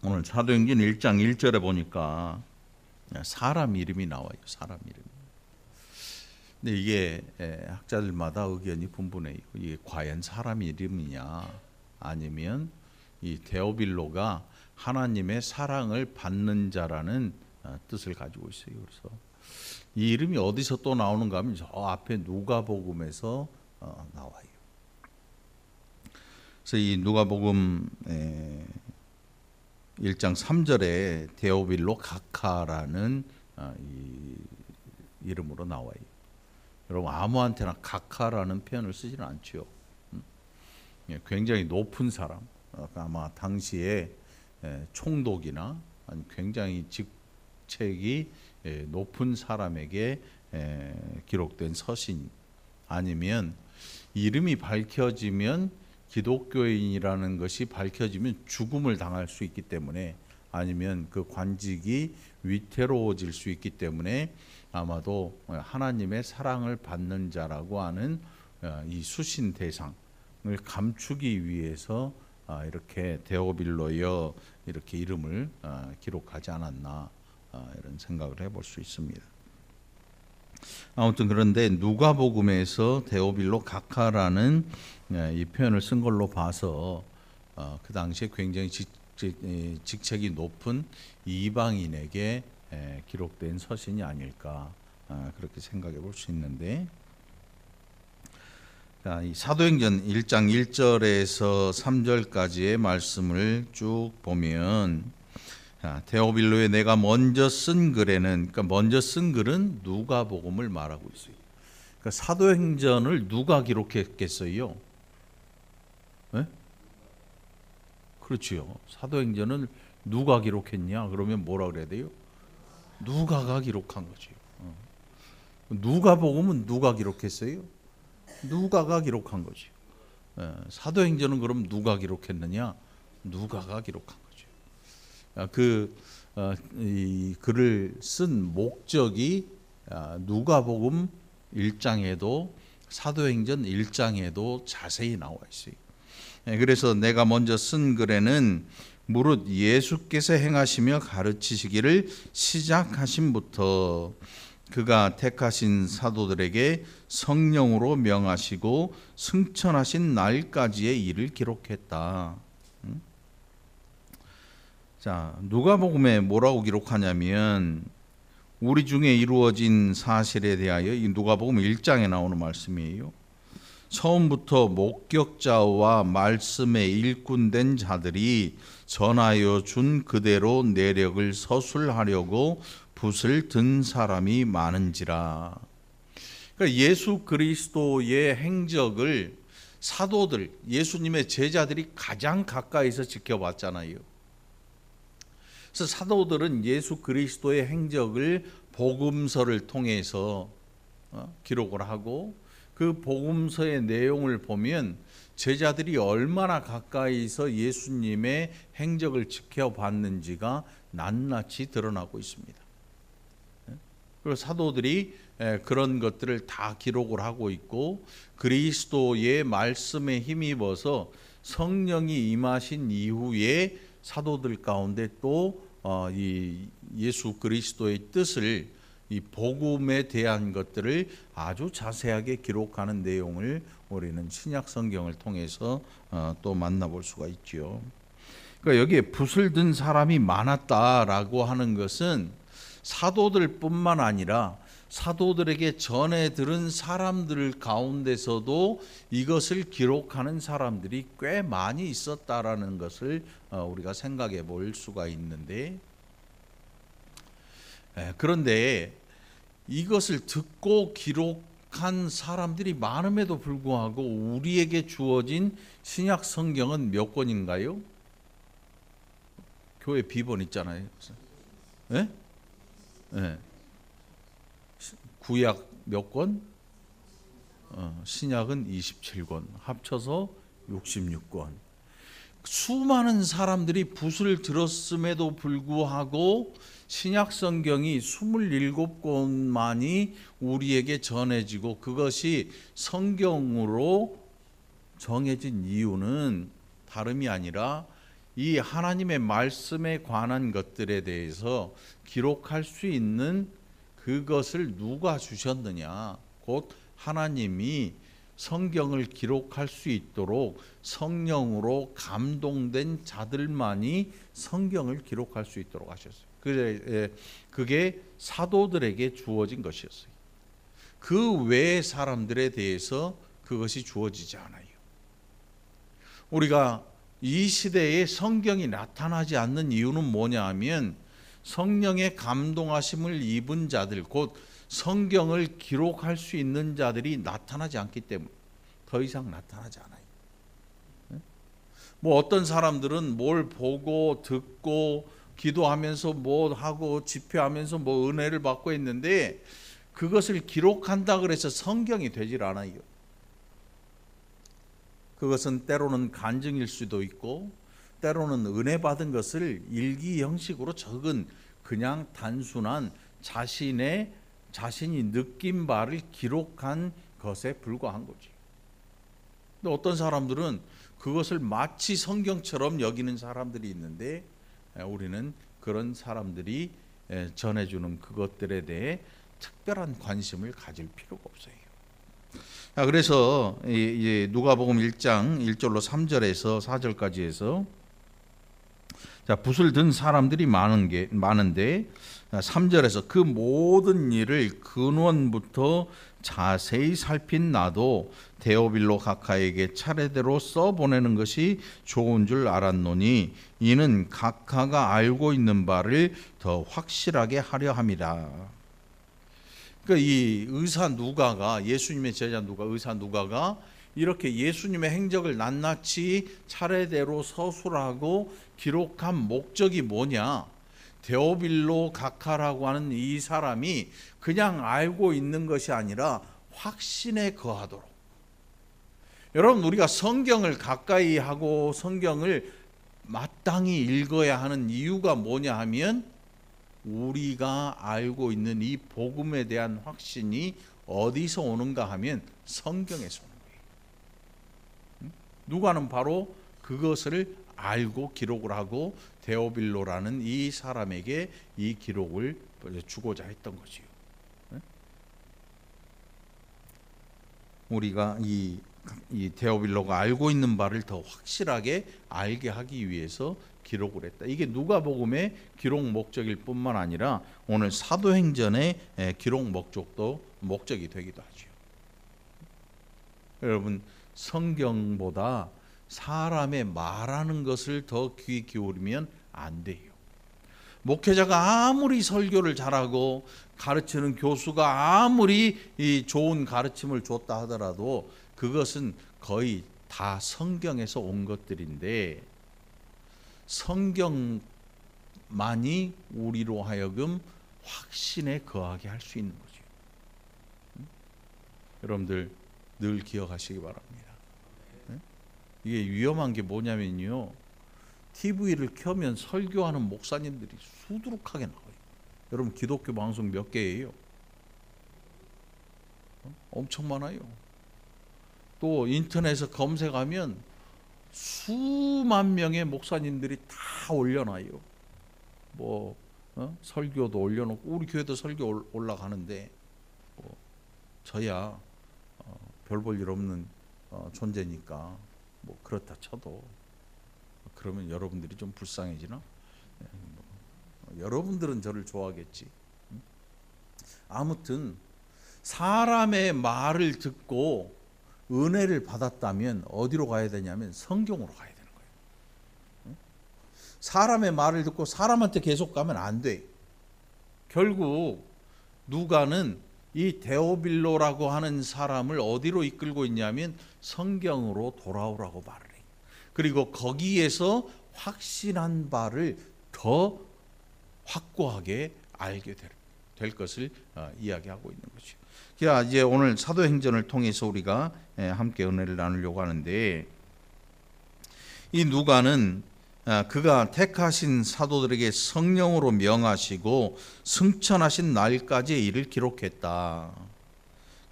오늘 사도행전 1장 1절에 보니까 사람 이름이 나와요. 사람 이름. 근데 이게 학자들마다 의견이 분분해요. 이게 과연 사람 이름이냐, 아니면 이 데오빌로가 하나님의 사랑을 받는 자라는 뜻을 가지고 있어요. 그래서 이 이름이 어디서 또 나오는가 하면 저 앞에 누가복음에서 나와요. 그래서 이 누가복음 1장 3절에 데오빌로 각하라는 이 이름으로 나와요. 여러분 아무한테나 각하라는 표현을 쓰지는 않죠. 굉장히 높은 사람, 아마 당시에 총독이나 굉장히 직책이 높은 사람에게 기록된 서신, 아니면 이름이 밝혀지면 기독교인이라는 것이 밝혀지면 죽음을 당할 수 있기 때문에, 아니면 그 관직이 위태로워질 수 있기 때문에 아마도 하나님의 사랑을 받는 자라고 하는 이 수신 대상을 감추기 위해서 이렇게 데오빌로여 이렇게 이름을 기록하지 않았나, 이런 생각을 해볼 수 있습니다. 아무튼 그런데 누가복음에서 데오빌로 각하라는 이 표현을 쓴 걸로 봐서 그 당시에 굉장히 직책이 높은 이방인에게 기록된 서신이 아닐까, 그렇게 생각해 볼 수 있는데, 이 사도행전 1장 1절에서 3절까지의 말씀을 쭉 보면, 데오빌로에 내가 먼저 쓴 글에는, 그러니까 먼저 쓴 글은 누가복음을 말하고 있어요. 그러니까 사도행전을 누가 기록했겠어요? 네? 그렇지요. 사도행전을 누가 기록했냐? 그러면 뭐라 그래야 돼요? 누가가 기록한 거죠. 누가복음은 누가 기록했어요? 누가가 기록한 거죠. 사도행전은 그럼 누가 기록했느냐? 누가가 기록한 거죠. 이 글을 쓴 목적이 누가복음 1장에도 사도행전 1장에도 자세히 나와 있어요. 그래서 내가 먼저 쓴 글에는 무릇 예수께서 행하시며 가르치시기를 시작하심부터 그가 택하신 사도들에게 성령으로 명하시고 승천하신 날까지의 일을 기록했다. 자, 누가복음에 뭐라고 기록하냐면 우리 중에 이루어진 사실에 대하여, 이 누가복음 1장에 나오는 말씀이에요. 처음부터 목격자와 말씀에 일꾼된 자들이 전하여 준 그대로 내력을 서술하려고 붓을 든 사람이 많은지라. 그러니까 예수 그리스도의 행적을 사도들, 예수님의 제자들이 가장 가까이서 지켜봤잖아요. 그래서 사도들은 예수 그리스도의 행적을 복음서를 통해서 기록을 하고, 그 복음서의 내용을 보면 제자들이 얼마나 가까이서 예수님의 행적을 지켜봤는지가 낱낱이 드러나고 있습니다. 그리고 사도들이 그런 것들을 다 기록을 하고 있고, 그리스도의 말씀에 힘입어서 성령이 임하신 이후에 사도들 가운데 또 이 예수 그리스도의 뜻을, 이 복음에 대한 것들을 아주 자세하게 기록하는 내용을 우리는 신약 성경을 통해서 또 만나볼 수가 있죠. 그러니까 여기에 붓을 든 사람이 많았다라고 하는 것은 사도들뿐만 아니라 사도들에게 전해 들은 사람들 가운데서도 이것을 기록하는 사람들이 꽤 많이 있었다라는 것을 우리가 생각해 볼 수가 있는데, 그런데 이것을 듣고 기록한 사람들이 많음에도 불구하고 우리에게 주어진 신약 성경은 몇 권인가요? 교회 비번 있잖아요. 네? 네. 구약 몇 권? 신약은 27권, 합쳐서 66권. 수많은 사람들이 붓을 들었음에도 불구하고 신약 성경이 27권만이 우리에게 전해지고 그것이 성경으로 정해진 이유는 다름이 아니라 이 하나님의 말씀에 관한 것들에 대해서 기록할 수 있는 그것을 누가 주셨느냐? 곧 하나님이 성경을 기록할 수 있도록 성령으로 감동된 자들만이 성경을 기록할 수 있도록 하셨어요. 그게 사도들에게 주어진 것이었어요. 그 외의 사람들에 대해서 그것이 주어지지 않아요. 우리가 이 시대에 성경이 나타나지 않는 이유는 뭐냐 하면 성령의 감동하심을 입은 자들, 곧 성경을 기록할 수 있는 자들이 나타나지 않기 때문에 더 이상 나타나지 않아요. 뭐 어떤 사람들은 뭘 보고 듣고 기도하면서 뭐 하고 집회하면서 뭐 은혜를 받고 있는데 그것을 기록한다 그래서 성경이 되질 않아요. 그것은 때로는 간증일 수도 있고 때로는 은혜 받은 것을 일기 형식으로 적은 그냥 단순한 자신이 느낀 바를 기록한 것에 불과한 거지. 근데 어떤 사람들은 그것을 마치 성경처럼 여기는 사람들이 있는데 우리는 그런 사람들이 전해주는 그것들에 대해 특별한 관심을 가질 필요가 없어요. 그래서 누가복음 1장 1절로 3절에서 4절까지 해서 붓을 든 사람들이 많은데 3절에서 그 모든 일을 근원부터 자세히 살핀 나도 데오빌로 각하에게 차례대로 써보내는 것이 좋은 줄 알았노니 이는 각하가 알고 있는 바를 더 확실하게 하려 함이라. 그러니까 이 의사 누가가, 예수님의 제자 의사 누가가 이렇게 예수님의 행적을 낱낱이 차례대로 서술하고 기록한 목적이 뭐냐? 데오빌로 각하라고 하는 이 사람이 그냥 알고 있는 것이 아니라 확신에 거하도록. 여러분, 우리가 성경을 가까이 하고 성경을 마땅히 읽어야 하는 이유가 뭐냐 하면 우리가 알고 있는 이 복음에 대한 확신이 어디서 오는가 하면 성경에서 오는 거예요. 누가는 바로 그것을 알고 기록을 하고 데오빌로라는 이 사람에게 이 기록을 주고자 했던 거지요. 우리가 이 데오빌로가 알고 있는 바를 더 확실하게 알게 하기 위해서 기록을 했다. 이게 누가복음의 기록 목적일 뿐만 아니라 오늘 사도행전의 기록 목적이 되기도 하죠. 여러분, 성경보다 사람의 말하는 것을 더 귀 기울이면 안 돼요. 목회자가 아무리 설교를 잘하고 가르치는 교수가 아무리 좋은 가르침을 줬다 하더라도 그것은 거의 다 성경에서 온 것들인데 성경만이 우리로 하여금 확신에 거하게 할 수 있는 거죠. 여러분들 늘 기억하시기 바랍니다. 이게 위험한 게 뭐냐면요, TV를 켜면 설교하는 목사님들이 수두룩하게 나와요. 여러분, 기독교 방송 몇 개예요? 엄청 많아요. 또 인터넷에 검색하면 수만 명의 목사님들이 다 올려놔요. 설교도 올려놓고 우리 교회도 설교 올라가는데 저야 별 볼 일 없는 존재니까 그렇다 쳐도 그러면 여러분들이 좀 불쌍해지나? 여러분들은 저를 좋아하겠지. 아무튼 사람의 말을 듣고 은혜를 받았다면 어디로 가야 되냐면 성경으로 가야 되는 거예요. 사람의 말을 듣고 사람한테 계속 가면 안 돼. 결국 누가는 이 데오빌로라고 하는 사람을 어디로 이끌고 있냐면 성경으로 돌아오라고 말을 해요. 그리고 거기에서 확신한 바를 더 확고하게 알게 될 것을 이야기하고 있는 거죠. 자, 이제 오늘 사도행전을 통해서 우리가 함께 은혜를 나누려고 하는데, 이 누가는 그가 택하신 사도들에게 성령으로 명하시고 승천하신 날까지의 일을 기록했다.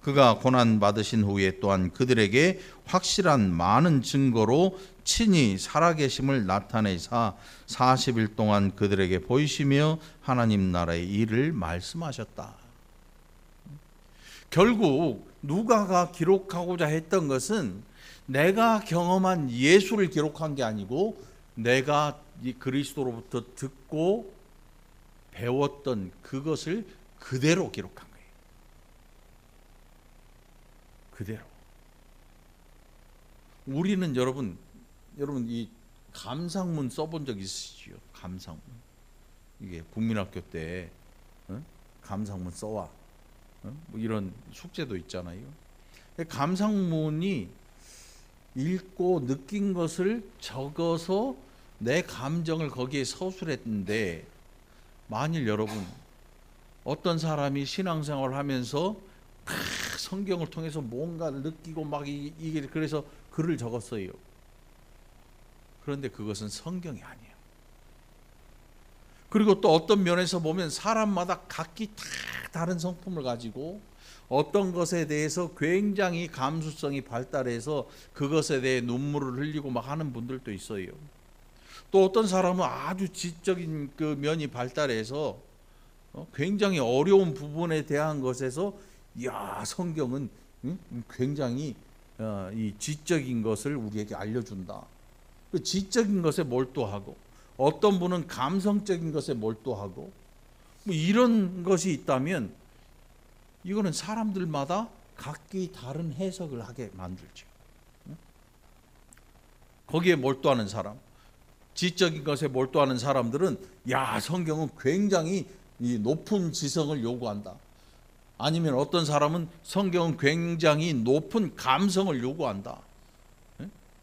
그가 고난 받으신 후에 또한 그들에게 확실한 많은 증거로 친히 살아계심을 나타내사 40일 동안 그들에게 보이시며 하나님 나라의 일을 말씀하셨다. 결국 누가가 기록하고자 했던 것은 내가 경험한 예수를 기록한 게 아니고 내가 이 그리스도로부터 듣고 배웠던 그것을 그대로 기록한 거예요. 그대로. 우리는 여러분 이 감상문 써본 적 있으시죠? 감상문. 이게 국민학교 때 감상문 써와. 뭐 이런 숙제도 있잖아요. 감상문이 읽고 느낀 것을 적어서 내 감정을 거기에 서술했는데, 만일 여러분 어떤 사람이 신앙생활을 하면서 성경을 통해서 뭔가를 느끼고 막 이게 그래서 글을 적었어요. 그런데 그것은 성경이 아니에요. 그리고 또 어떤 면에서 보면 사람마다 각기 다 다른 성품을 가지고 어떤 것에 대해서 굉장히 감수성이 발달해서 그것에 대해 눈물을 흘리고 막 하는 분들도 있어요. 또 어떤 사람은 아주 지적인 그 면이 발달해서 굉장히 어려운 부분에 대한 것에서 성경은 굉장히 이 지적인 것을 우리에게 알려준다. 그 지적인 것에 몰두하고 어떤 분은 감성적인 것에 몰두하고 뭐 이런 것이 있다면 이거는 사람들마다 각기 다른 해석을 하게 만들죠. 거기에 몰두하는 사람, 지적인 것에 몰두하는 사람들은 성경은 굉장히 이 높은 지성을 요구한다. 아니면 어떤 사람은 성경은 굉장히 높은 감성을 요구한다.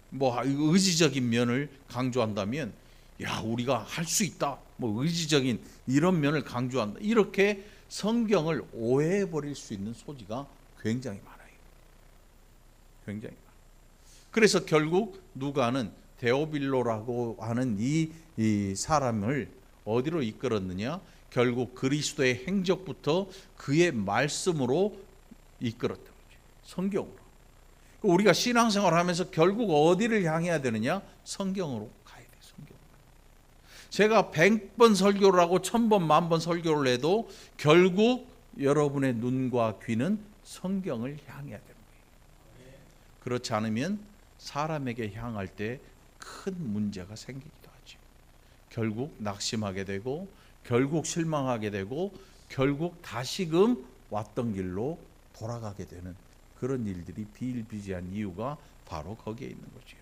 뭐 의지적인 면을 강조한다면 우리가 할 수 있다. 뭐 의지적인 이런 면을 강조한다. 이렇게 성경을 오해해 버릴 수 있는 소지가 굉장히 많아요. 굉장히 많아요. 그래서 결국 누가는 데오빌로라고 하는 이 사람을 어디로 이끌었느냐? 결국 그리스도의 행적부터 그의 말씀으로 이끌었던 거죠. 성경으로. 우리가 신앙생활을 하면서 결국 어디를 향해야 되느냐? 성경으로 가야 돼요. 성경으로. 제가 100번 설교를 하고 1000번, 10,000번 설교를 해도 결국 여러분의 눈과 귀는 성경을 향해야 되는 거예요. 그렇지 않으면 사람에게 향할 때 큰 문제가 생기기도 하죠. 결국 낙심하게 되고 결국 실망하게 되고 결국 다시금 왔던 길로 돌아가게 되는 그런 일들이 비일비재한 이유가 바로 거기에 있는 거죠.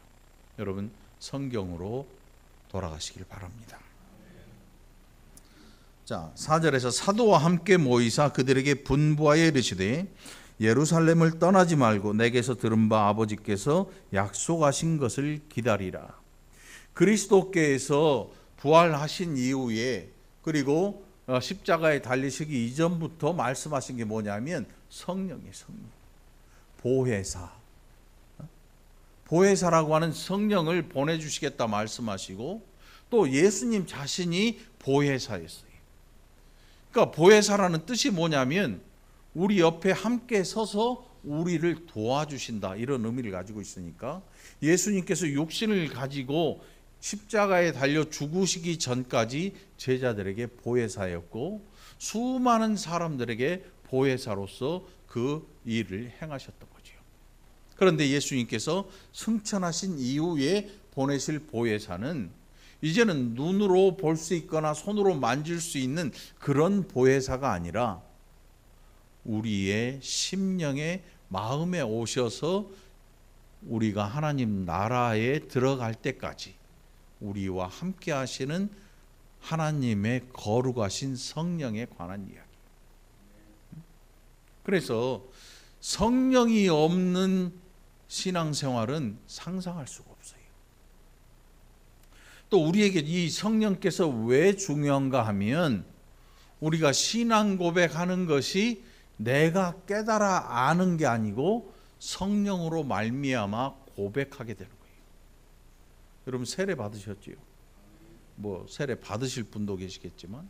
여러분 성경으로 돌아가시길 바랍니다. 자, 4절에서 사도와 함께 모이사 그들에게 분부하여 이르시되 예루살렘을 떠나지 말고 내게서 들은 바 아버지께서 약속하신 것을 기다리라. 그리스도께서 부활하신 이후에 그리고 십자가에 달리시기 이전부터 말씀하신 게 뭐냐면 성령이에요. 성령. 보혜사. 보혜사라고 하는 성령을 보내주시겠다 말씀하시고 또 예수님 자신이 보혜사였어요. 그러니까 보혜사라는 뜻이 뭐냐면 우리 옆에 함께 서서 우리를 도와주신다, 이런 의미를 가지고 있으니까 예수님께서 육신을 가지고 십자가에 달려 죽으시기 전까지 제자들에게 보혜사였고 수많은 사람들에게 보혜사로서 그 일을 행하셨던 거죠. 그런데 예수님께서 승천하신 이후에 보내실 보혜사는 이제는 눈으로 볼 수 있거나 손으로 만질 수 있는 그런 보혜사가 아니라 우리의 심령의 마음에 오셔서 우리가 하나님 나라에 들어갈 때까지 우리와 함께 하시는 하나님의 거룩하신 성령에 관한 이야기. 그래서 성령이 없는 신앙생활은 상상할 수가 없어요. 또 우리에게 이 성령께서 왜 중요한가 하면 우리가 신앙 고백하는 것이 내가 깨달아 아는 게 아니고 성령으로 말미암아 고백하게 되는 거예요. 여러분 세례 받으셨지요? 뭐 세례 받으실 분도 계시겠지만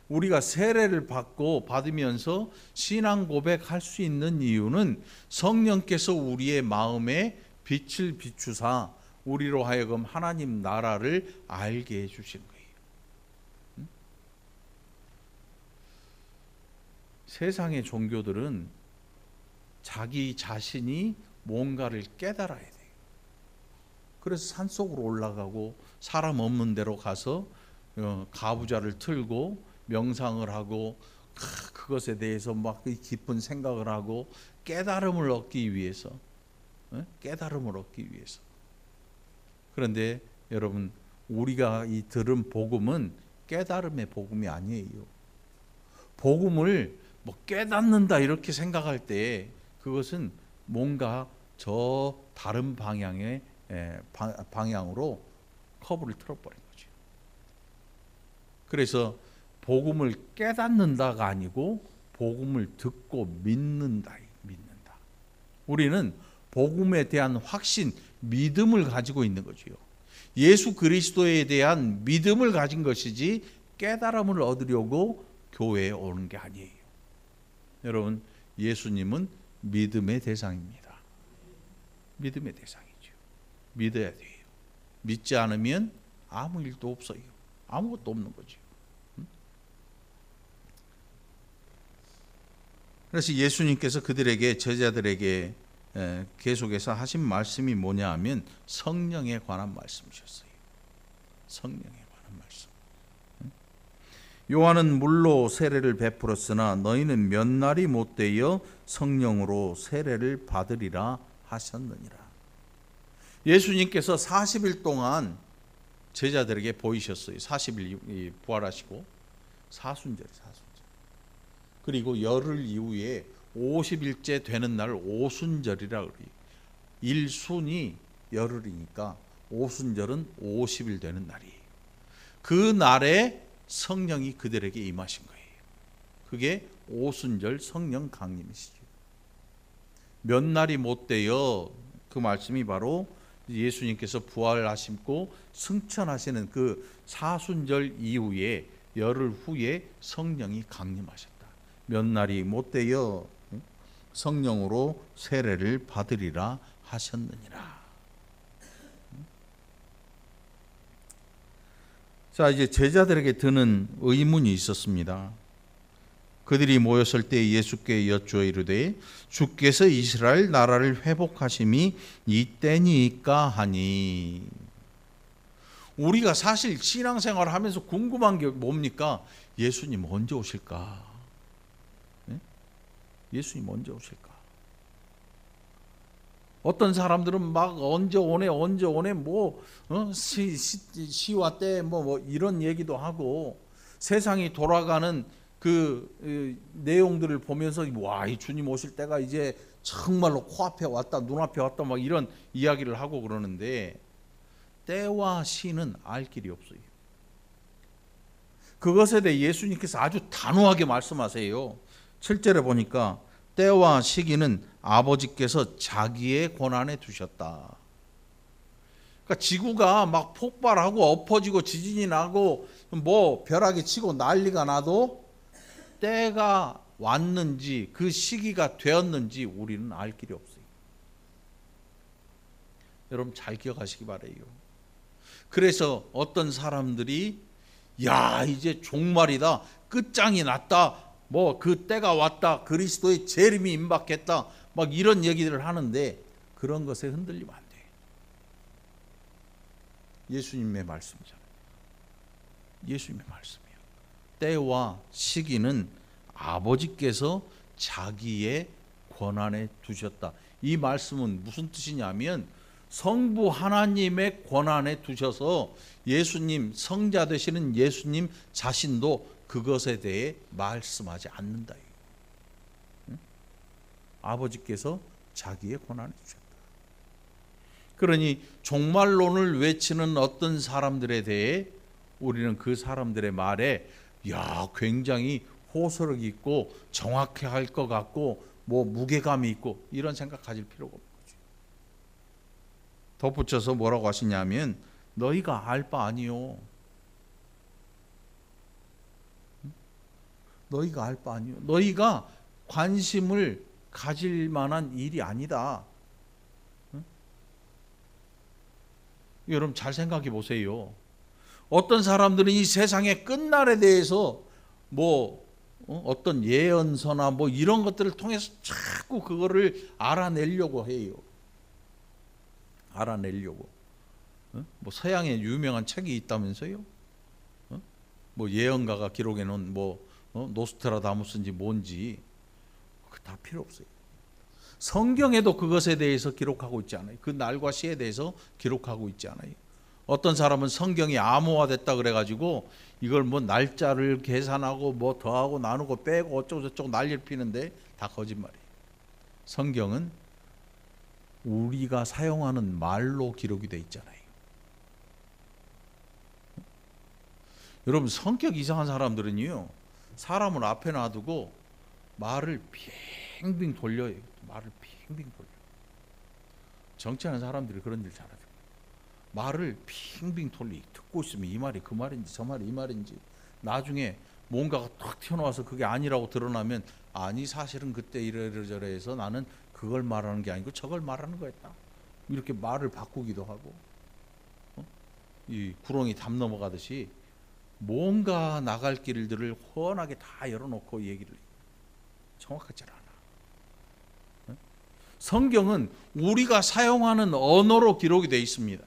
우리가 세례를 받으면서 신앙 고백할 수 있는 이유는 성령께서 우리의 마음에 빛을 비추사 우리로 하여금 하나님 나라를 알게 해주신 거예요. 세상의 종교들은 자기 자신이 뭔가를 깨달아야 돼요. 그래서 산속으로 올라가고 사람 없는 데로 가서 가부좌를 틀고 명상을 하고 그것에 대해서 막 깊은 생각을 하고 깨달음을 얻기 위해서. 그런데 여러분, 우리가 이 들은 복음은 깨달음의 복음이 아니에요. 복음을 깨닫는다 이렇게 생각할 때 그것은 뭔가 저 다른 방향으로 커브를 틀어버린 거죠. 그래서 복음을 깨닫는다가 아니고 복음을 듣고 믿는다. 우리는 복음에 대한 확신, 믿음을 가지고 있는 거죠. 예수 그리스도에 대한 믿음을 가진 것이지 깨달음을 얻으려고 교회에 오는 게 아니에요. 여러분, 예수님은 믿음의 대상입니다. 믿음의 대상이죠. 믿어야 돼요. 믿지 않으면 아무 일도 없어요. 아무것도 없는 거죠. 그래서 예수님께서 그들에게, 제자들에게 계속해서 하신 말씀이 뭐냐 하면 성령에 관한 말씀이셨어요. 성령에 관한 말씀. 요한은 물로 세례를 베풀었으나 너희는 몇 날이 못되어 성령으로 세례를 받으리라 하셨느니라. 예수님께서 40일 동안 제자들에게 보이셨어요. 40일 부활하시고 사순절. 그리고 열흘 이후에 50일째 되는 날 오순절이라 그래요. 일순이 열흘이니까 오순절은 50일 되는 날이에요. 그 날에 성령이 그들에게 임하신 거예요. 그게 오순절 성령 강림이시죠. 몇 날이 못되어, 그 말씀이 바로 예수님께서 부활하시고 승천하시는 그 사순절 이후에 열흘 후에 성령이 강림하셨다. 몇 날이 못되어 성령으로 세례를 받으리라 하셨느니라. 자, 이제 제자들에게 드는 의문이 있었습니다. 그들이 모였을 때 예수께 여쭈어 이르되 주께서 이스라엘 나라를 회복하심이 이때니까 하니. 우리가 사실 신앙생활을 하면서 궁금한 게 뭡니까? 예수님 언제 오실까? 예수님 언제 오실까? 어떤 사람들은 막 언제 오네 시와 때 뭐 이런 얘기도 하고, 세상이 돌아가는 그 내용들을 보면서 와, 이 주님 오실 때가 이제 정말로 코앞에 왔다, 눈앞에 왔다, 막 이런 이야기를 하고 그러는데, 때와 시는 알 길이 없어요. 그것에 대해 예수님께서 아주 단호하게 말씀하세요. 7절에 보니까 때와 시기는 아버지께서 자기의 권한에 두셨다. 그러니까 지구가 막 폭발하고 엎어지고 지진이 나고 뭐 벼락이 치고 난리가 나도 때가 왔는지 그 시기가 되었는지 우리는 알 길이 없어요. 여러분 잘 기억하시기 바라요. 그래서 어떤 사람들이 야, 이제 종말이다, 끝장이 났다, 뭐 그 때가 왔다, 그리스도의 재림이 임박했다, 막 이런 얘기들을 하는데 그런 것에 흔들리면 안 돼. 예수님의 말씀이잖아요. 예수님의 말씀이에요. 때와 시기는 아버지께서 자기의 권한에 두셨다. 이 말씀은 무슨 뜻이냐면 성부 하나님의 권한에 두셔서 예수님, 성자 되시는 예수님 자신도 그것에 대해 말씀하지 않는다. 응? 아버지께서 자기의 권한에 주셨다. 그러니 종말론을 외치는 어떤 사람들에 대해 우리는 그 사람들의 말에 야, 굉장히 호소력이 있고 정확히 할 것 같고 뭐 무게감이 있고 이런 생각 가질 필요가 없는 거죠. 덧붙여서 뭐라고 하시냐면 너희가 알 바 아니요. 너희가 알 바 아니요. 너희가 관심을 가질 만한 일이 아니다. 응? 여러분 잘 생각해 보세요. 어떤 사람들은 이 세상의 끝날에 대해서 어떤 예언서나 이런 것들을 통해서 자꾸 그거를 알아내려고 해요. 알아내려고. 서양에 유명한 책이 있다면서요? 예언가가 기록해 놓은 노스트라다무스인지 뭔지 그 다 필요 없어요. 성경에도 그것에 대해서 기록하고 있지 않아요. 그 날과 시에 대해서 기록하고 있지 않아요. 어떤 사람은 성경이 암호화됐다 그래가지고 이걸 날짜를 계산하고 더하고 나누고 빼고 어쩌고 저쩌고 난리를 피는데 다 거짓말이에요. 성경은 우리가 사용하는 말로 기록이 돼 있잖아요. 여러분 성격 이상한 사람들은요, 사람을 앞에 놔두고 말을 빙빙 돌려요. 말을 빙빙 돌려. 정치하는 사람들이 그런 일 잘하죠. 말을 빙빙 돌리. 듣고 있으면 이 말이 그 말인지 저 말이 이 말인지, 나중에 뭔가가 탁 튀어나와서 그게 아니라고 드러나면 아니 사실은 그때 이래저래 해서 나는 그걸 말하는 게 아니고 저걸 말하는 거였다. 이렇게 말을 바꾸기도 하고, 이 구렁이 담 넘어가듯이 뭔가 나갈 길들을 훤하게 다 열어놓고 얘기를 해요. 정확하지 않아. 성경은 우리가 사용하는 언어로 기록이 되어 있습니다.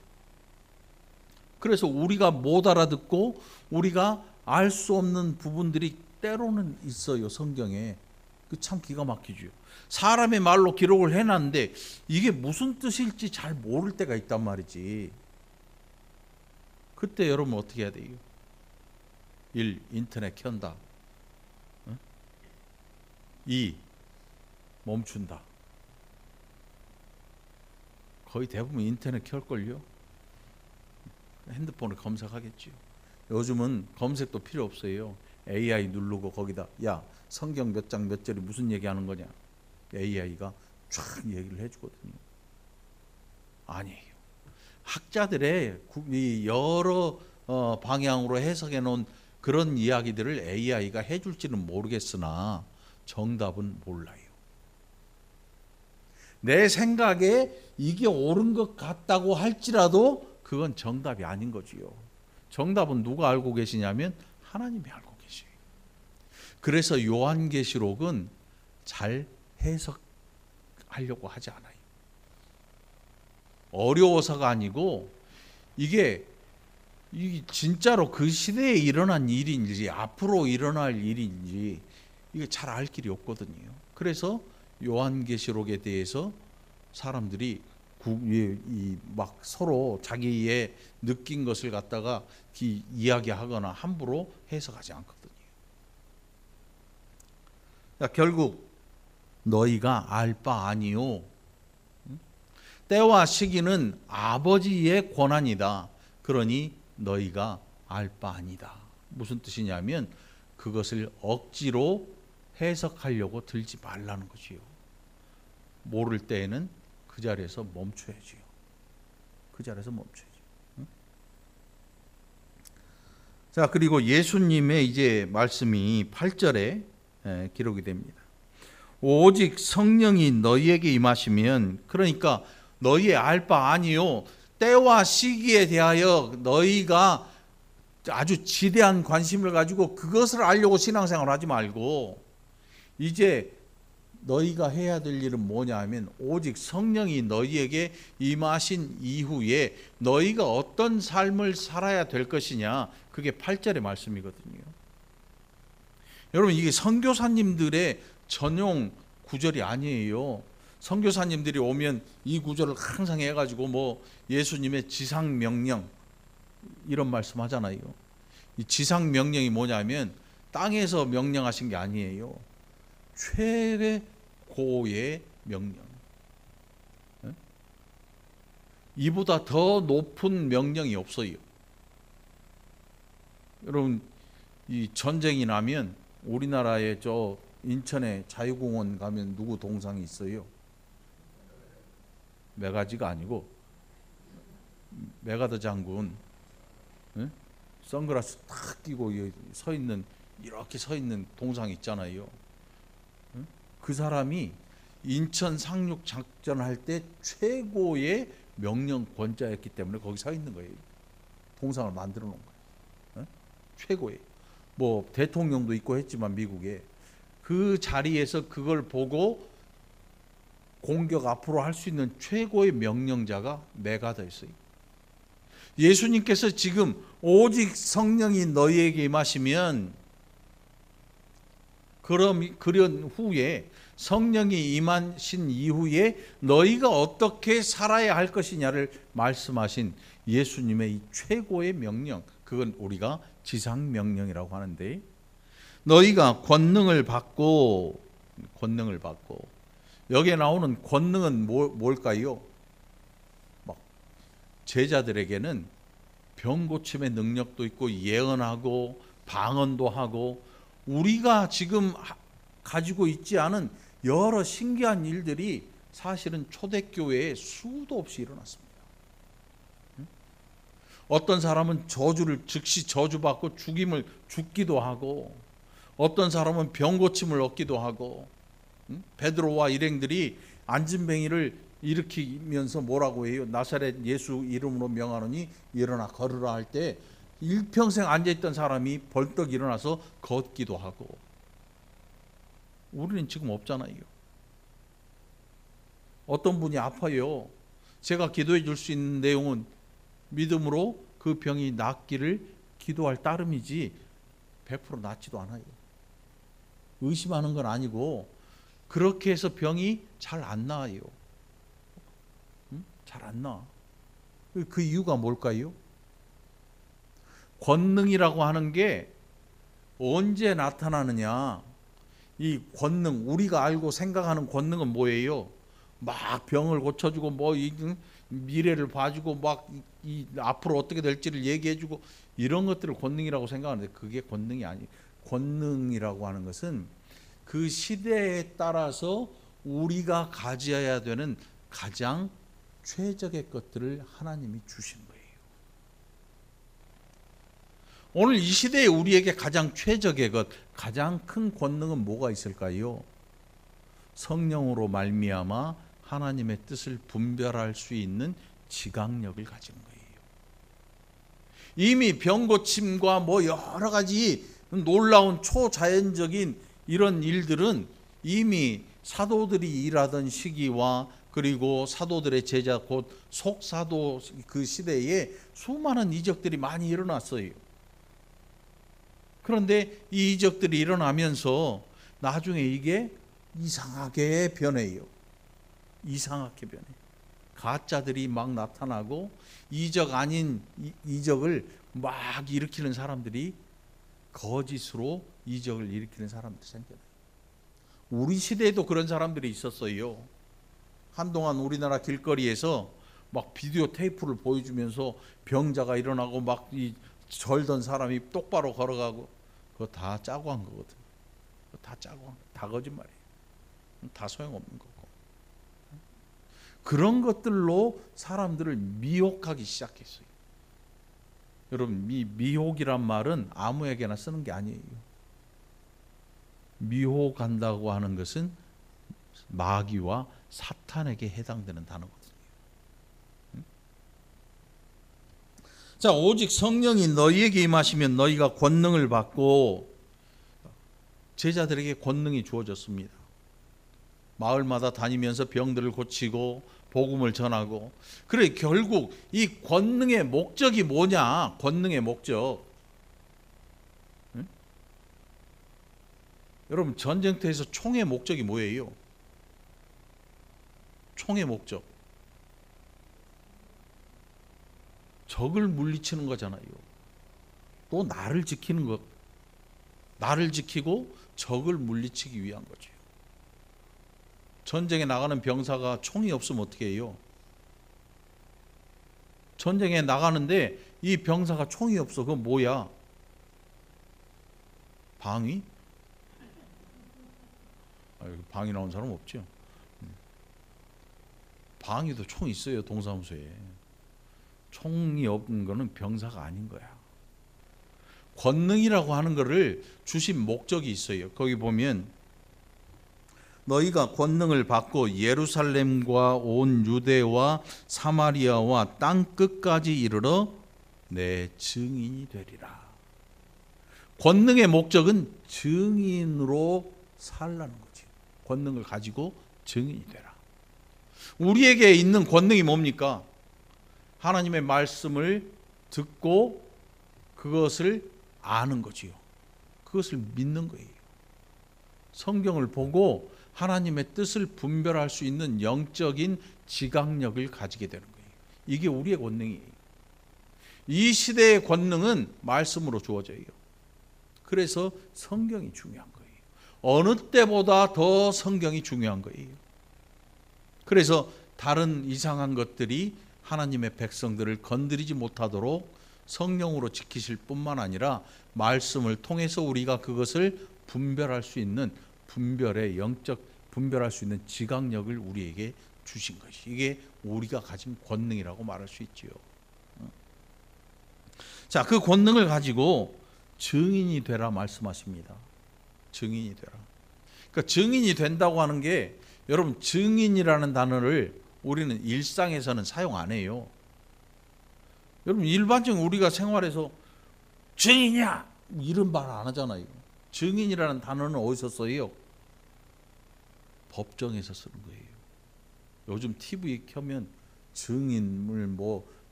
그래서 우리가 못 알아듣고 우리가 알 수 없는 부분들이 때로는 있어요. 성경에. 그 참 기가 막히죠. 사람의 말로 기록을 해놨는데 이게 무슨 뜻일지 잘 모를 때가 있단 말이지. 그때 여러분 어떻게 해야 돼요? 1. 인터넷 켠다. 2. 멈춘다. 거의 대부분 인터넷 켤걸요. 핸드폰을 검색하겠죠. 요즘은 검색도 필요 없어요. AI 누르고 거기다 야 성경 몇 장 몇 절이 무슨 얘기하는 거냐, AI가 쫙 얘기를 해주거든요. 아니에요. 학자들의 이 여러 방향으로 해석해 놓은 그런 이야기들을 AI가 해줄지는 모르겠으나 정답은 몰라요. 내 생각에 이게 옳은 것 같다고 할지라도 그건 정답이 아닌 거지요. 정답은 누가 알고 계시냐면 하나님이 알고 계셔요. 그래서 요한계시록은 잘 해석하려고 하지 않아요. 어려워서가 아니고 이게 진짜로 그 시대에 일어난 일인지 앞으로 일어날 일인지 이게 잘 알 길이 없거든요. 그래서 요한계시록에 대해서 사람들이 막 서로 자기의 느낀 것을 갖다가 이야기하거나 함부로 해석하지 않거든요. 결국 너희가 알 바 아니요. 때와 시기는 아버지의 권한이다. 그러니 너희가 알 바 아니다. 무슨 뜻이냐면 그것을 억지로 해석하려고 들지 말라는 것이요. 모를 때에는 그 자리에서 멈춰야지요. 그 자리에서 멈춰야지. 자, 그리고 예수님의 이제 말씀이 8절에 기록이 됩니다. 오직 성령이 너희에게 임하시면, 그러니까 너희의 알 바 아니요, 때와 시기에 대하여 너희가 아주 지대한 관심을 가지고 그것을 알려고 신앙생활을 하지 말고 이제 너희가 해야 될 일은 뭐냐 하면 오직 성령이 너희에게 임하신 이후에 너희가 어떤 삶을 살아야 될 것이냐, 그게 8절의 말씀이거든요. 여러분 이게 선교사님들의 전용 구절이 아니에요. 선교사님들이 오면 이 구절을 항상 해가지고 예수님의 지상명령 이런 말씀 하잖아요. 이 지상명령이 뭐냐면 땅에서 명령하신 게 아니에요. 최고의 명령. 이보다 더 높은 명령이 없어요. 여러분 이 전쟁이 나면 우리나라에 저 인천에 자유공원 가면 누구 동상이 있어요? 메가지가 아니고 메가더 장군, 선글라스 탁 끼고 서 있는 이렇게 서 있는 동상 있잖아요. 응? 그 사람이 인천 상륙 작전할 때 최고의 명령 권자였기 때문에 거기 서 있는 거예요. 동상을 만들어 놓은 거예요. 응? 최고의. 뭐 대통령도 있고 했지만 미국에 그 자리에서 그걸 보고 공격 앞으로 할 수 있는 최고의 명령자가 메가더였어요. 예수님께서 지금 오직 성령이 너희에게 임하시면, 그런 후에 성령이 임하신 이후에 너희가 어떻게 살아야 할 것이냐를 말씀하신 예수님의 이 최고의 명령, 그건 우리가 지상명령이라고 하는데, 너희가 권능을 받고 여기에 나오는 권능은 뭘까요? 막 제자들에게는 병 고침의 능력도 있고 예언하고 방언도 하고 우리가 지금 가지고 있지 않은 여러 신기한 일들이 사실은 초대교회에 수도 없이 일어났습니다. 어떤 사람은 저주를 즉시 저주받고 죽기도 하고, 어떤 사람은 병 고침을 얻기도 하고, 베드로와 일행들이 안진뱅이를 일으키면서 뭐라고 해요? 나사렛 예수 이름으로 명하노니 일어나 걸으라 할 때 일평생 앉아있던 사람이 벌떡 일어나서 걷기도 하고. 우리는 지금 없잖아요. 어떤 분이 아파요. 제가 기도해 줄 수 있는 내용은 믿음으로 그 병이 낫기를 기도할 따름이지 100% 낫지도 않아요. 의심하는 건 아니고 그렇게 해서 병이 잘 안 나아요. 잘 안 나아. 그 이유가 뭘까요? 권능이라고 하는 게 언제 나타나느냐? 이 권능, 우리가 알고 생각하는 권능은 뭐예요? 막 병을 고쳐주고 뭐 미래를 봐주고 막 이 앞으로 어떻게 될지를 얘기해주고 이런 것들을 권능이라고 생각하는데 그게 권능이 아니에요. 권능이라고 하는 것은 그 시대에 따라서 우리가 가져야 되는 가장 최적의 것들을 하나님이 주신 거예요. 오늘 이 시대에 우리에게 가장 최적의 것, 가장 큰 권능은 뭐가 있을까요? 성령으로 말미암아 하나님의 뜻을 분별할 수 있는 지각력을 가진 거예요. 이미 병고침과 뭐 여러 가지 놀라운 초자연적인 이런 일들은 이미 사도들이 일하던 시기와 그리고 사도들의 제자 곧 속사도 그 시대에 수많은 이적들이 많이 일어났어요. 그런데 이 이적들이 일어나면서 나중에 이게 이상하게 변해요. 이상하게 변해. 가짜들이 막 나타나고 이적 아닌 이적을 막 일으키는 사람들이 거짓으로 이적을 일으키는 사람들이 생겨나요. 우리 시대에도 그런 사람들이 있었어요. 한동안 우리나라 길거리에서 막 비디오 테이프를 보여주면서 병자가 일어나고 막 이 절던 사람이 똑바로 걸어가고 그거 다 짜고 한 거거든. 다 짜고 다 거짓말이에요. 다 소용없는 거고. 그런 것들로 사람들을 미혹하기 시작했어요. 여러분, 이 미혹이란 말은 아무에게나 쓰는 게 아니에요. 미혹한다고 하는 것은 마귀와 사탄에게 해당되는 단어거든요. 자, 오직 성령이 너희에게 임하시면 너희가 권능을 받고, 제자들에게 권능이 주어졌습니다. 마을마다 다니면서 병들을 고치고 복음을 전하고. 그래, 결국 이 권능의 목적이 뭐냐? 권능의 목적. 응? 여러분, 전쟁터에서 총의 목적이 뭐예요? 총의 목적. 적을 물리치는 거잖아요. 또 나를 지키는 것. 나를 지키고 적을 물리치기 위한 거죠. 전쟁에 나가는 병사가 총이 없으면 어떻게 해요? 전쟁에 나가는데 이 병사가 총이 없어. 그건 뭐야? 방위? 방위 나온 사람 없죠? 방위도 총 있어요. 동사무소에. 총이 없는 거는 병사가 아닌 거야. 권능이라고 하는 것을 주신 목적이 있어요. 거기 보면 너희가 권능을 받고 예루살렘과 온 유대와 사마리아와 땅 끝까지 이르러 내 증인이 되리라. 권능의 목적은 증인으로 살라는 거지. 권능을 가지고 증인이 되라. 우리에게 있는 권능이 뭡니까? 하나님의 말씀을 듣고 그것을 아는 거지요. 그것을 믿는 거예요. 성경을 보고 하나님의 뜻을 분별할 수 있는 영적인 지각력을 가지게 되는 거예요. 이게 우리의 권능이에요. 이 시대의 권능은 말씀으로 주어져요. 그래서 성경이 중요한 거예요. 어느 때보다 더 성경이 중요한 거예요. 그래서 다른 이상한 것들이 하나님의 백성들을 건드리지 못하도록 성령으로 지키실 뿐만 아니라 말씀을 통해서 우리가 그것을 분별할 수 있는 분별할 수 있는 지각력을 우리에게 주신 것이, 이게 우리가 가진 권능이라고 말할 수 있지요. 자, 그 권능을 가지고 증인이 되라 말씀하십니다. 증인이 되라. 그러니까 증인이 된다고 하는 게, 여러분, 증인이라는 단어를 우리는 일상에서는 사용 안 해요. 여러분, 일반적인 우리가 생활에서 증인이야 이런 말 안 하잖아요. 증인이라는 단어는 어디서 써요? 법정에서 쓰는 거예요. 요즘 TV 켜면 증인을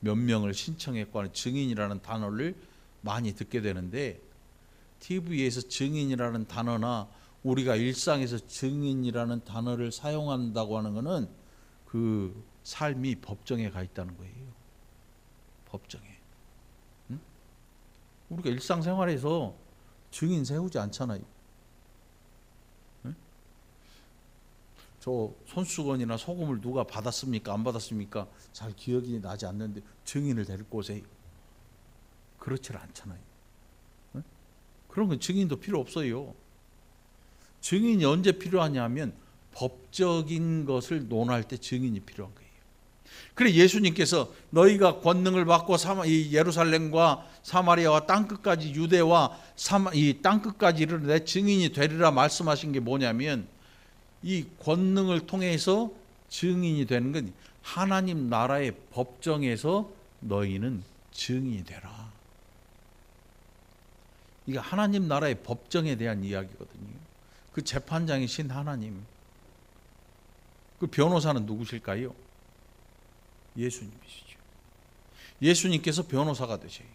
몇 명을 신청했고 하는 증인이라는 단어를 많이 듣게 되는데, TV에서 증인이라는 단어나 우리가 일상에서 증인이라는 단어를 사용한다고 하는 것은 그 삶이 법정에 가 있다는 거예요. 법정에. 응? 우리가 일상생활에서 증인 세우지 않잖아요. 응? 저 손수건이나 소금을 누가 받았습니까? 안 받았습니까? 잘 기억이 나지 않는데 증인을 데리고 오세요. 그렇지 않잖아요. 응? 그런 건 증인도 필요 없어요. 증인이 언제 필요하냐면 법적인 것을 논할 때 증인이 필요한 거예요. 그래 예수님께서 너희가 권능을 받고 이 예루살렘과 사마리아와 땅끝까지 유대와 이 땅끝까지 이르러 내 증인이 되리라 말씀하신 게 뭐냐면, 이 권능을 통해서 증인이 되는 건 하나님 나라의 법정에서 너희는 증인이 되라. 이게 하나님 나라의 법정에 대한 이야기거든요. 그 재판장이신 하나님, 그 변호사는 누구실까요? 예수님이시죠. 예수님께서 변호사가 되셔요.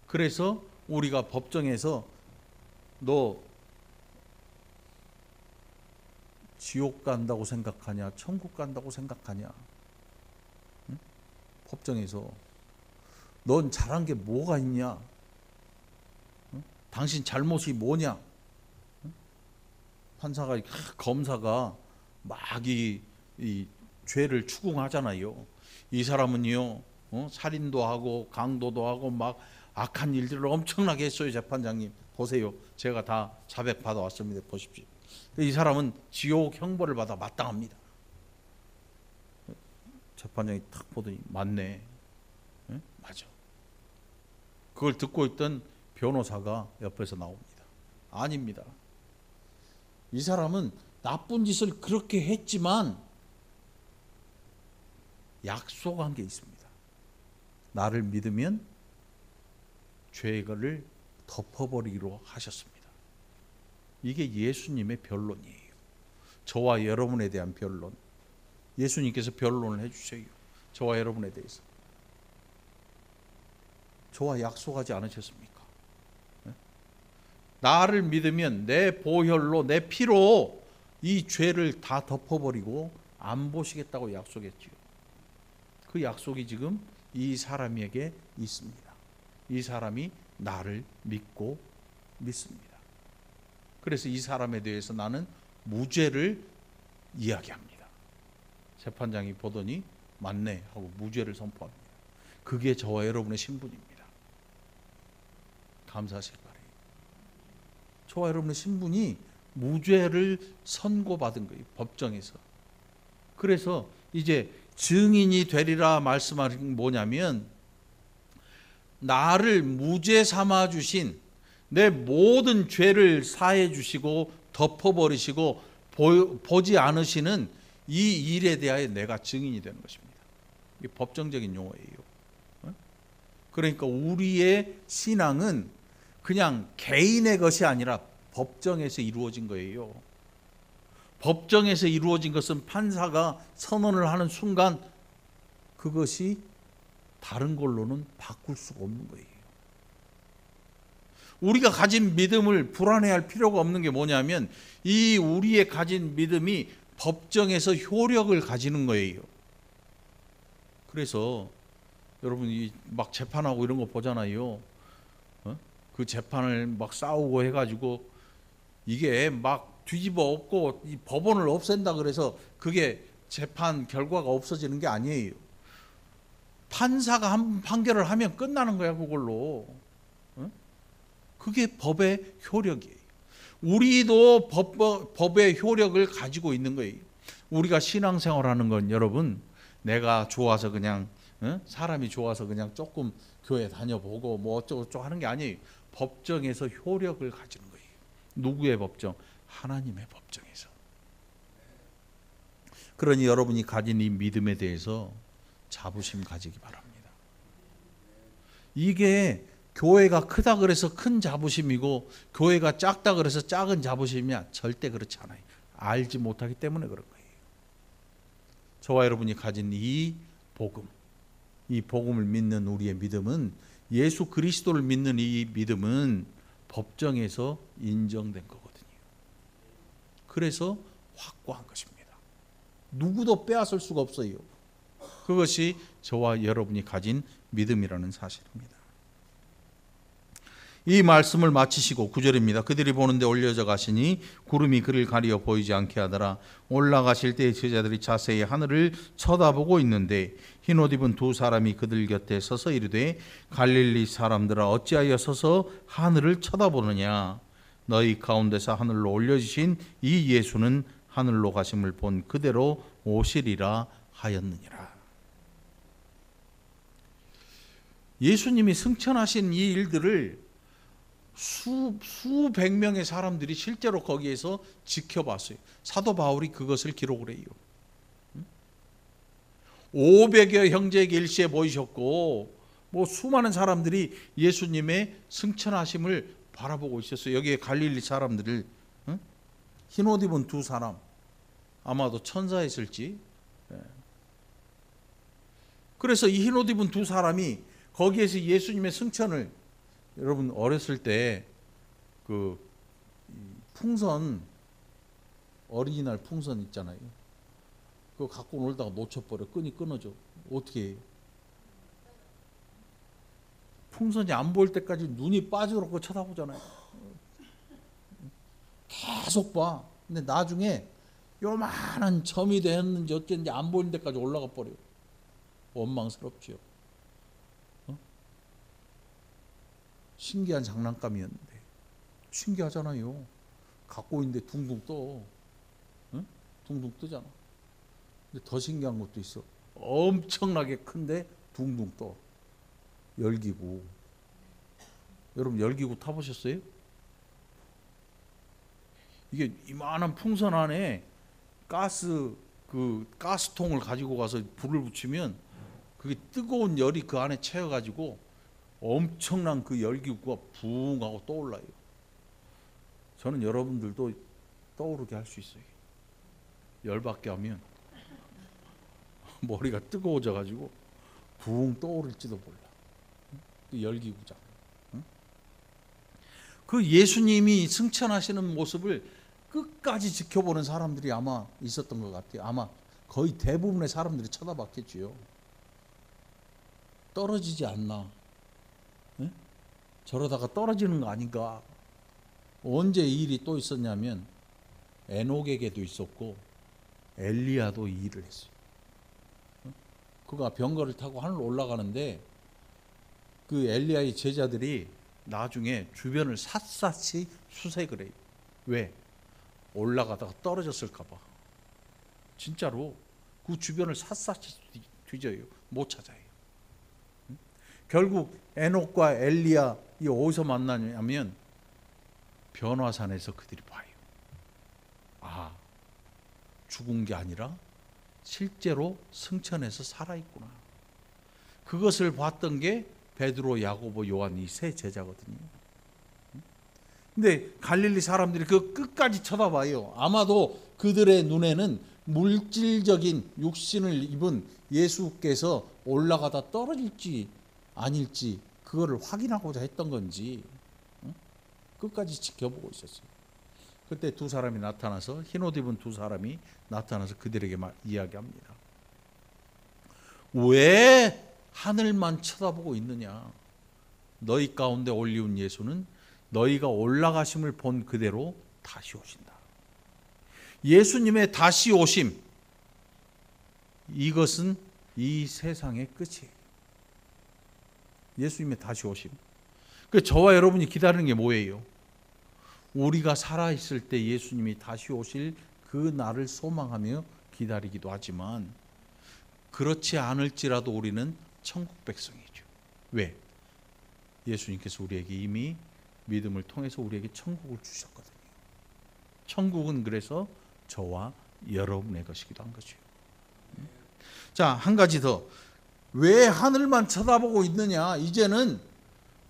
그래서 우리가 법정에서 너 지옥 간다고 생각하냐, 천국 간다고 생각하냐, 응? 법정에서 넌 잘한 게 뭐가 있냐, 응? 당신 잘못이 뭐냐, 응? 판사가, 검사가 막 이 죄를 추궁하잖아요. 이 사람은요, 살인도 하고 강도도 하고 막 악한 일들을 엄청나게 했어요. 재판장님 보세요. 제가 다 자백 받아왔습니다. 보십시오. 이 사람은 지옥 형벌을 받아 마땅합니다. 재판장이 탁 보더니 맞네. 네? 맞아. 그걸 듣고 있던 변호사가 옆에서 나옵니다. 아닙니다. 이 사람은 나쁜 짓을 그렇게 했지만 약속한 게 있습니다. 나를 믿으면 죄를 덮어버리기로 하셨습니다. 이게 예수님의 변론이에요. 저와 여러분에 대한 변론. 예수님께서 변론을 해주셔요. 저와 여러분에 대해서. 저와 약속하지 않으셨습니까? 네? 나를 믿으면 내 보혈로, 내 피로 이 죄를 다 덮어버리고 안 보시겠다고 약속했지요. 그 약속이 지금 이 사람에게 있습니다. 이 사람이 나를 믿고 믿습니다. 그래서 이 사람에 대해서 나는 무죄를 이야기합니다. 재판장이 보더니 맞네 하고 무죄를 선포합니다. 그게 저와 여러분의 신분입니다. 감사하실 바래요. 저와 여러분의 신분이 무죄를 선고받은 거예요. 법정에서. 그래서 이제 증인이 되리라 말씀하는 게 뭐냐면, 나를 무죄 삼아 주신 내 모든 죄를 사해 주시고 덮어버리시고 보지 않으시는 이 일에 대하여 내가 증인이 되는 것입니다. 이게 법정적인 용어예요. 그러니까 우리의 신앙은 그냥 개인의 것이 아니라 법정에서 이루어진 거예요. 법정에서 이루어진 것은 판사가 선언을 하는 순간 그것이 다른 걸로는 바꿀 수가 없는 거예요. 우리가 가진 믿음을 불안해할 필요가 없는 게 뭐냐면 이 우리의 가진 믿음이 법정에서 효력을 가지는 거예요. 그래서 여러분 막 재판하고 이런 거 보잖아요. 그 재판을 막 싸우고 해가지고 이게 막 뒤집어 엎고 이 법원을 없앤다 그래서 그게 재판 결과가 없어지는 게 아니에요. 판사가 한 판결을 하면 끝나는 거야 그걸로. 그게 법의 효력이에요. 우리도 법의 효력을 가지고 있는 거예요. 우리가 신앙생활하는 건 여러분 내가 좋아서 그냥 사람이 좋아서 그냥 조금 교회 다녀보고 뭐 어쩌고저쩌고 하는 게 아니에요. 법정에서 효력을 가지는 거예요. 누구의 법정? 하나님의 법정에서. 그러니 여러분이 가진 이 믿음에 대해서 자부심 가지기 바랍니다. 이게 교회가 크다 그래서 큰 자부심이고 교회가 작다 그래서 작은 자부심이야. 절대 그렇지 않아요. 알지 못하기 때문에 그런 거예요. 저와 여러분이 가진 이 복음, 이 복음을 믿는 우리의 믿음은, 예수 그리스도를 믿는 이 믿음은 법정에서 인정된 거거든요. 그래서 확고한 것입니다. 누구도 빼앗을 수가 없어요. 그것이 저와 여러분이 가진 믿음이라는 사실입니다. 이 말씀을 마치시고 9절입니다. 그들이 보는데 올려져 가시니 구름이 그를 가리어 보이지 않게 하더라. 올라가실 때 제자들이 자세히 하늘을 쳐다보고 있는데 흰옷 입은 두 사람이 그들 곁에 서서 이르되 갈릴리 사람들아 어찌하여 서서 하늘을 쳐다보느냐. 너희 가운데서 하늘로 올려지신 이 예수는 하늘로 가심을 본 그대로 오시리라 하였느니라. 예수님이 승천하신 이 일들을 수백 명의 사람들이 실제로 거기에서 지켜봤어요. 사도 바울이 그것을 기록을 해요. 500여 형제에게 일시에 보이셨고 뭐 수많은 사람들이 예수님의 승천하심을 바라보고 있었어요. 여기에 갈릴리 사람들을 흰옷 입은 두 사람, 아마도 천사였을지. 그래서 이 흰옷 입은 두 사람이 거기에서 예수님의 승천을, 여러분 어렸을 때 그 풍선, 어린이날 풍선 있잖아요. 그거 갖고 놀다가 놓쳐버려. 끈이 끊어져. 어떻게 해요? 풍선이 안 보일 때까지 눈이 빠져놓고 쳐다보잖아요. 계속 봐. 근데 나중에 요만한 점이 되었는지 어쨌는지 안 보이는 데까지 올라가 버려요. 원망스럽지요. 신기한 장난감이었는데, 신기하잖아요. 갖고 있는데 둥둥 떠. 응? 둥둥 뜨잖아. 근데 더 신기한 것도 있어. 엄청나게 큰데 둥둥 떠. 열기구. 여러분 열기구 타보셨어요? 이게 이만한 풍선 안에 가스통을 가지고 가서 불을 붙이면 그게 뜨거운 열이 그 안에 채워가지고 엄청난 그 열기구가 붕 하고 떠올라요. 저는 여러분들도 떠오르게 할 수 있어요. 열받게 하면 머리가 뜨거워져 가지고 붕 떠오를지도 몰라. 그 열기구잖아요. 그 예수님이 승천하시는 모습을 끝까지 지켜보는 사람들이 아마 있었던 것 같아요. 아마 거의 대부분의 사람들이 쳐다봤겠지요. 떨어지지 않나. 네? 저러다가 떨어지는 거 아닌가. 언제 이 일이 또 있었냐면 에녹에게도 있었고 엘리야도 이 일을 했어요. 그가 병거를 타고 하늘로 올라가는데 그 엘리야의 제자들이 나중에 주변을 샅샅이 수색을 해요. 왜? 올라가다가 떨어졌을까 봐. 진짜로 그 주변을 샅샅이 뒤져요. 못 찾아요. 결국 에녹과 엘리야 이 어디서 만나냐면 변화산에서 그들이 봐요. 아, 죽은 게 아니라 실제로 승천해서 살아있구나. 그것을 봤던 게 베드로, 야고보, 요한 이 세 제자거든요. 근데 갈릴리 사람들이 그 끝까지 쳐다봐요. 아마도 그들의 눈에는 물질적인 육신을 입은 예수께서 올라가다 떨어질지 아닐지 그거를 확인하고자 했던 건지 끝까지 지켜보고 있었어요. 그때 두 사람이 나타나서, 흰옷 입은 두 사람이 나타나서 그들에게 이야기합니다. 왜 하늘만 쳐다보고 있느냐? 너희 가운데 올리운 예수는 너희가 올라가심을 본 그대로 다시 오신다. 예수님의 다시 오심, 이것은 이 세상의 끝이에요. 예수님의 다시 오심. 저와 여러분이 기다리는 게 뭐예요? 우리가 살아있을 때 예수님이 다시 오실 그 날을 소망하며 기다리기도 하지만, 그렇지 않을지라도 우리는 천국 백성이죠. 왜? 예수님께서 우리에게 이미 믿음을 통해서 우리에게 천국을 주셨거든요. 천국은 그래서 저와 여러분의 것이기도 한 거죠. 자, 한 가지 더. 왜 하늘만 쳐다보고 있느냐? 이제는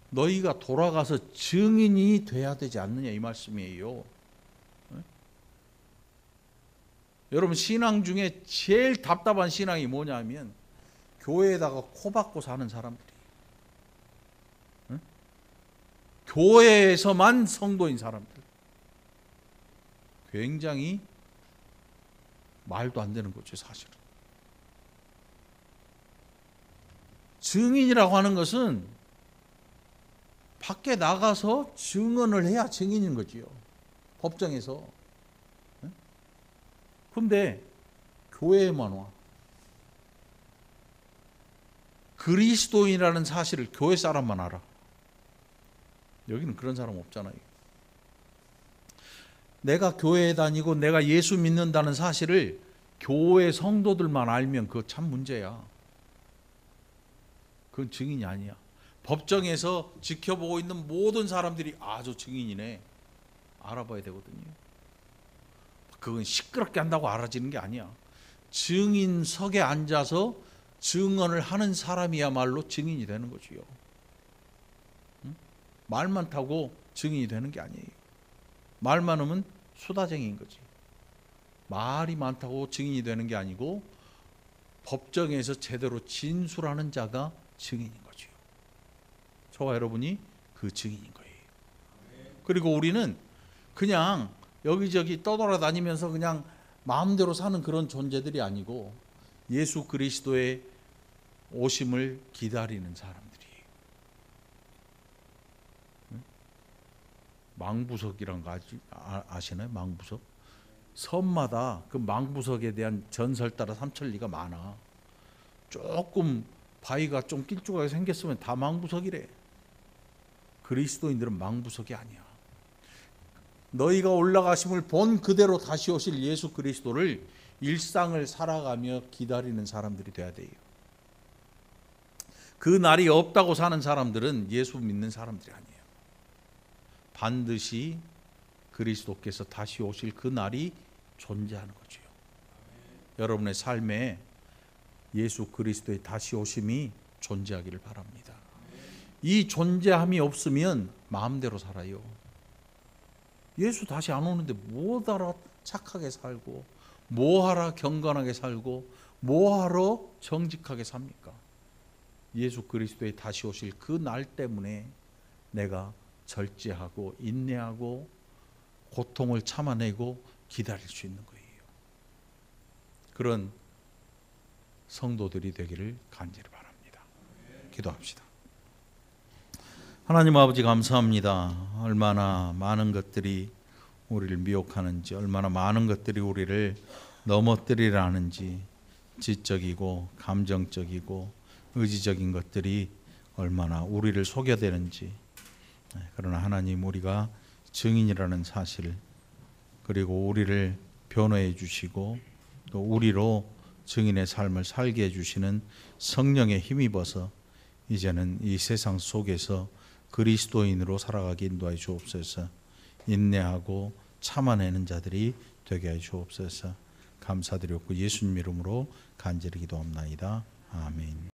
너희가 돌아가서 증인이 돼야 되지 않느냐, 이 말씀이에요. 여러분, 신앙 중에 제일 답답한 신앙이 뭐냐면 교회에다가 코 박고 사는 사람들이에요. 교회에서만 성도인 사람들, 굉장히 말도 안 되는 거죠, 사실은. 증인이라고 하는 것은 밖에 나가서 증언을 해야 증인인 거지요, 법정에서. 그런데 교회에만 와. 그리스도인이라는 사실을 교회 사람만 알아. 여기는 그런 사람 없잖아요. 내가 교회에 다니고 내가 예수 믿는다는 사실을 교회 성도들만 알면 그거 참 문제야. 그건 증인이 아니야. 법정에서 지켜보고 있는 모든 사람들이 저 증인이네, 알아봐야 되거든요. 그건 시끄럽게 한다고 알아지는 게 아니야. 증인석에 앉아서 증언을 하는 사람이야말로 증인이 되는 거지요. 말 많다고 증인이 되는 게 아니에요. 말 많으면 수다쟁이인 거지. 말이 많다고 증인이 되는 게 아니고 법정에서 제대로 진술하는 자가 증인인 거죠. 저와 여러분이 그 증인인 거예요. 그리고 우리는 그냥 여기저기 떠돌아다니면서 그냥 마음대로 사는 그런 존재들이 아니고 예수 그리스도의 오심을 기다리는 사람들이에요. 망부석이란 거 아시나요? 망부석? 섬마다 그 망부석에 대한 전설 따라 삼천리가 많아. 조금 바위가 좀 길쭉하게 생겼으면 다 망부석이래. 그리스도인들은 망부석이 아니야. 너희가 올라가심을 본 그대로 다시 오실 예수 그리스도를 일상을 살아가며 기다리는 사람들이 돼야 돼요. 그 날이 없다고 사는 사람들은 예수 믿는 사람들이 아니에요. 반드시 그리스도께서 다시 오실 그 날이 존재하는 거죠. 여러분의 삶에 예수 그리스도의 다시 오심이 존재하기를 바랍니다. 이 존재함이 없으면 마음대로 살아요. 예수 다시 안 오는데 뭐하러 착하게 살고, 뭐하러 경건하게 살고, 뭐하러 정직하게 삽니까? 예수 그리스도의 다시 오실 그 날 때문에 내가 절제하고 인내하고 고통을 참아내고 기다릴 수 있는 거예요. 그런 성도들이 되기를 간절히 바랍니다. 기도합시다. 하나님 아버지, 감사합니다. 얼마나 많은 것들이 우리를 미혹하는지, 얼마나 많은 것들이 우리를 넘어뜨리려 하는지, 지적이고 감정적이고 의지적인 것들이 얼마나 우리를 속여대는지. 그러나 하나님, 우리가 증인이라는 사실, 그리고 우리를 변호해 주시고 또 우리로 증인의 삶을 살게 해주시는 성령에 힘입어서 이제는 이 세상 속에서 그리스도인으로 살아가게 인도하여 주옵소서. 인내하고 참아내는 자들이 되게 해 주옵소서. 감사드렸고 예수님 이름으로 간절히 기도합나이다. 아멘.